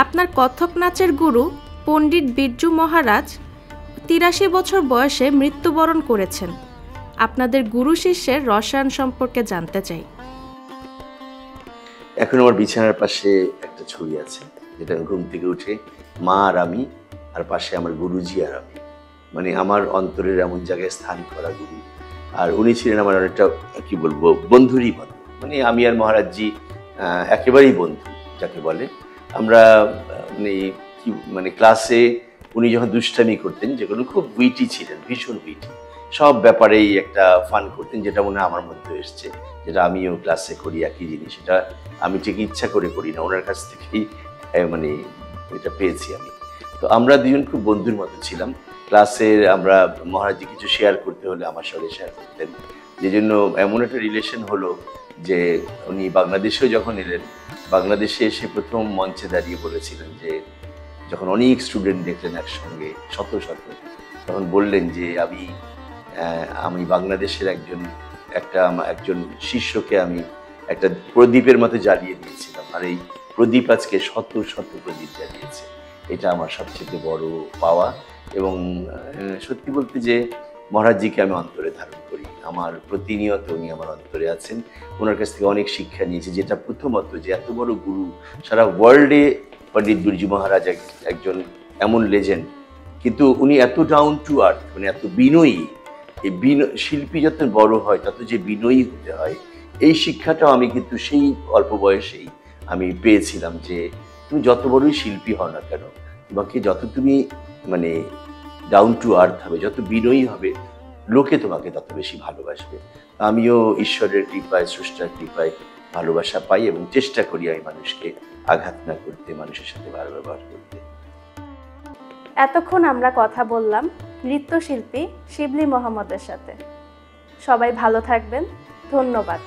আপনার কত্থক নাচের গুরু পণ্ডিত বিরজু মহারাজ ৮৩ বছর বয়সে মৃত্যুবরণ করেছেন। আপনাদের গুরু শিষ্যের রসায়ন সম্পর্কে জানতে চাই। এখন আমার বিছানার পাশে একটা ছবি আছে, যেটা ঘুম থেকে উঠে মা আর আমি, আর পাশে আমার গুরুজি আর আমি, মানে আমার অন্তরের এমন জায়গায় স্থান করা গুরু। আর উনি ছিলেন আমার অনেকটা কি বলবো বন্ধুরই মতো, মানে আমি আর মহারাজজি একেবারেই বন্ধু যাকে বলে। আমরা মানে ক্লাসে উনি যখন দুষ্টামি করতেন, যেগুলো খুব উইটি ছিলেন, ভীষণ উইটি, সব ব্যাপারেই একটা ফান করতেন, যেটা মনে হয় আমার মধ্যে এসছে, যেটা আমিও ক্লাসে করি একই জিনিস। এটা আমি ঠিক ইচ্ছা করে করি না, ওনার কাছ থেকেই মানে এটা পেয়েছি আমি। তো আমরা দুজন খুব বন্ধুর মতো ছিলাম। ক্লাসের আমরা মহারাজজি কিছু শেয়ার করতে হলে আমার সঙ্গে শেয়ার করতেন, যে জন্য এমন একটা রিলেশন হলো যে উনি বাংলাদেশেও যখন এলেন, বাংলাদেশে এসে প্রথম মঞ্চে দাঁড়িয়ে বলেছিলেন যে, যখন অনেক স্টুডেন্ট দেখলেন একসঙ্গে শত শত, তখন বললেন যে আমি বাংলাদেশের একজন শিষ্যকে আমি একটা প্রদীপের মতো জ্বালিয়ে দিয়েছিলাম, আর এই প্রদীপ আজকে শত শত প্রদীপ জ্বালিয়েছে। এটা আমার সবচেয়ে বড় পাওয়া। এবং সত্যি বলতে যে মহারাজজিকে আমি অন্তরে ধারণ করি, আমার প্রতিনিয়ত উনি আমার অন্তরে আছেন। ওনার কাছ থেকে অনেক শিক্ষা নিয়েছি, যেটা প্রথমত যে এত বড় গুরু সারা ওয়ার্ল্ডে, পণ্ডিত বিরজু মহারাজ একজন এমন লেজেন্ড, কিন্তু উনি এত ডাউন টু আর্থ, মানে এত বিনয়ী। এই শিল্পী যত বড় হয় তত যে বিনয়ী হতে হয়, এই শিক্ষাটাও আমি কিন্তু সেই অল্প বয়সেই আমি পেয়েছিলাম, যে তুমি যত বড়ই শিল্পী হও না কেন, তোমাকে যত তুমি মানে ডাউন টু আর্থ হবে, যত বিনয়ী হবে, লোকে তোমাকে তত বেশি ভালোবাসবে। আমিও ঈশ্বরের কৃপায়, স্রষ্টার কৃপায় ভালোবাসা পাই, এবং চেষ্টা করি আমি মানুষকে আঘাত না করতে, মানুষের সাথে ভালো ব্যবহার করতে। এতক্ষণ আমরা কথা বললাম নৃত্যশিল্পী শিবলী মোহাম্মদের সাথে। সবাই ভালো থাকবেন, ধন্যবাদ।